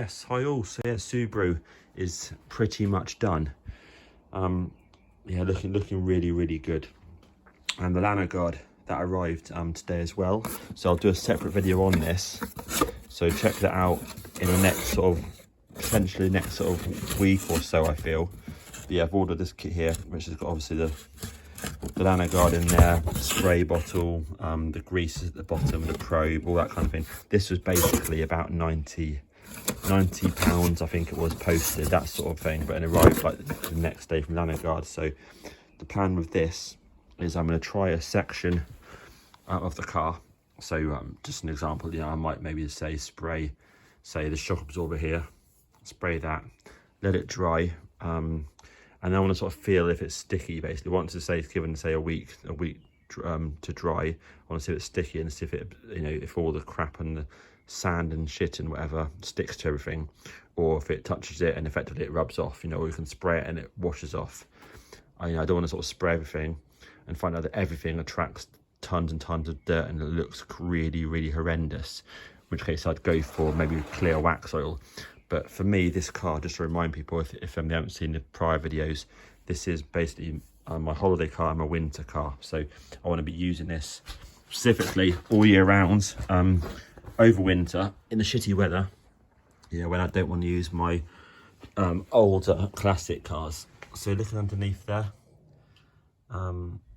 yes, hi all. So yeah, Subaru is pretty much done. Yeah, looking really good. And the Lano guard that arrived today as well. So I'll do a separate video on this. So check that out in the next sort of, potentially next sort of week or so, I feel. But yeah, I've ordered this kit here, which has got obviously the Lano guard in there, the spray bottle, the grease at the bottom, the probe, all that kind of thing. This was basically about 90 pounds, I think it was, posted, that sort of thing, but it arrived like the next day from Lano guard. So the plan with this is I'm going to try a section out of the car. So just an example, you know, I might maybe say spray, say the shock absorber here, spray that, let it dry, and I want to sort of feel if it's sticky. Basically, once it's given say a week to dry, I want to see if it's sticky and see if it, you know, if all the crap and the sand and shit and whatever sticks to everything, or if it touches it and effectively it rubs off, you know, or you can spray it and it washes off. I don't want to sort of spray everything and find out that everything attracts tons and tons of dirt and it looks really horrendous, in which case I'd go for maybe clear wax oil. But for me, this car, just to remind people, if they haven't seen the prior videos, this is basically my holiday car and my winter car. So I want to be using this specifically all year round, over winter, in the shitty weather, you know, when I don't want to use my older classic cars. So looking underneath there,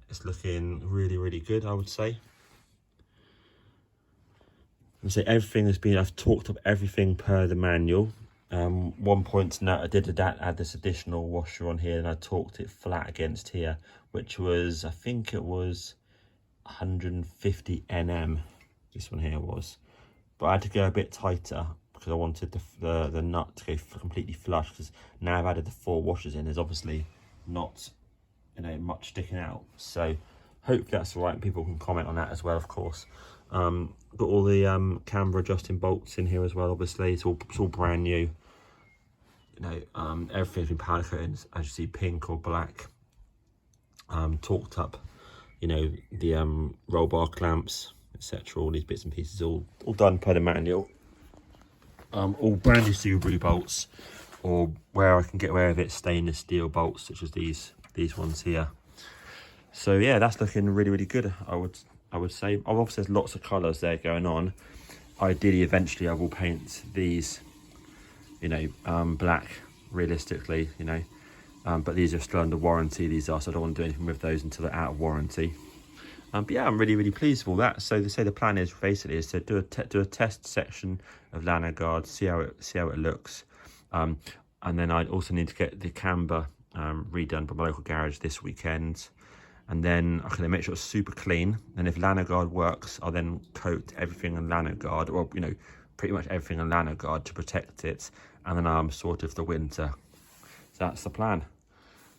it's looking really good, I would say. And so everything has been, I've talked up everything per the manual. One point to note, I did add this additional washer on here, and I torqued it flat against here, which was, I think it was 150 Nm, this one here was. But I had to go a bit tighter because I wanted the nut to go completely flush, because now I've added the 4 washers in, there's obviously not, you know, much sticking out. So hopefully that's all right, and people can comment on that as well, of course. Got all the camber adjusting bolts in here as well, obviously. It's all brand new. You know, everything's been powder coated, as you see, pink or black. Torqued up, you know, the roll bar clamps, etc. All these bits and pieces, all done per the manual. All brand new Subaru bolts, or where I can get away with it, stainless steel bolts, such as these ones here. So yeah, that's looking really good, I would say. Obviously there's lots of colours there going on. Ideally, eventually I will paint these, you know, black, realistically, you know. But these are still under warranty, these are, so I don't want to do anything with those until they're out of warranty. But yeah, I'm really pleased with all that. So they say the plan is basically to do a test section of Lano guard, see how it looks. And then I also need to get the camber redone by my local garage this weekend. And then I can make sure it's super clean. And if Lano guard works, I'll then coat everything in Lano guard, or, you know, pretty much everything in Lano guard to protect it. And then I'm sorted for the winter. So that's the plan.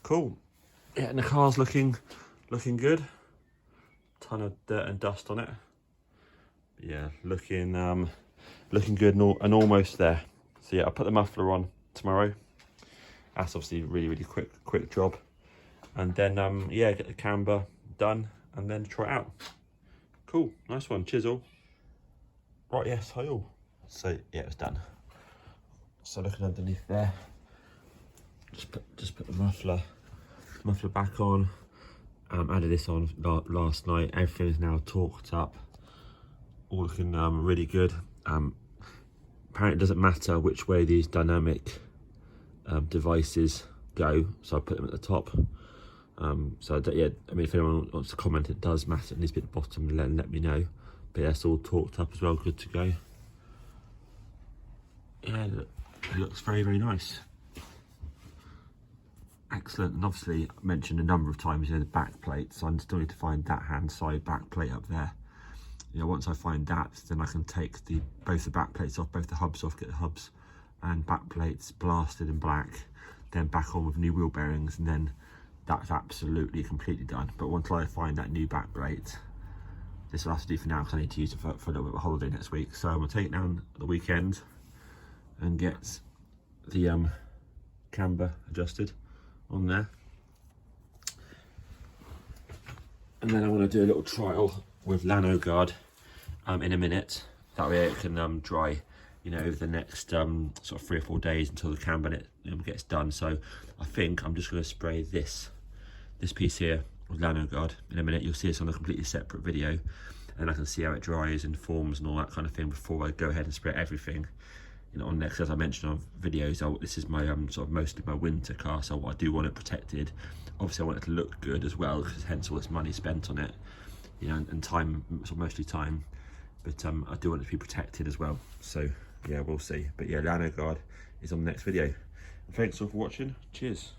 Cool. Yeah, and the car's looking good. Ton of dirt and dust on it. Yeah, looking good and almost there. So yeah, I'll put the muffler on tomorrow. That's obviously a really quick job. And then yeah, get the camber done and then try it out. Cool, nice one, cheers all. Right, yes, hi all. So yeah, it's done. So looking underneath there, just put the muffler back on. Added this on last night. Everything is now torqued up, all looking really good. Apparently it doesn't matter which way these dynamic devices go, so I put them at the top. So yeah, I mean, if anyone wants to comment, it does matter. It needs to be at the bottom, and let me know. But yeah, it's all torqued up as well, good to go. Yeah, it looks very nice. Excellent. And obviously I mentioned a number of times, you know, the back plate, so I still need to find that hand side back plate up there. You know, once I find that, then I can take both the back plates off, both the hubs off, get the hubs and back plates blasted in black, then back on with new wheel bearings, and then that's absolutely completely done. But once I find that new back plate, this will have to do for now, because I need to use it for a little bit of a holiday next week. So I'm going to take it down at the weekend and get the camber adjusted on there. And then I want to do a little trial with Lano guard in a minute. That way it can dry you know, over the next sort of 3 or 4 days until the cam bonnet gets done. So I think I'm just going to spray this piece here with Lano Guard in a minute. You'll see this on a completely separate video, and I can see how it dries and forms and all that kind of thing before I go ahead and spray everything, you know, on next. As I mentioned on videos, this is my sort of mostly my winter car, so I do want it protected. Obviously I want it to look good as well, because hence all this money spent on it, you know, and time, sort of mostly time, but I do want it to be protected as well. So yeah, we'll see. But yeah, Lano Guard is on the next video. Thanks all for watching. Cheers.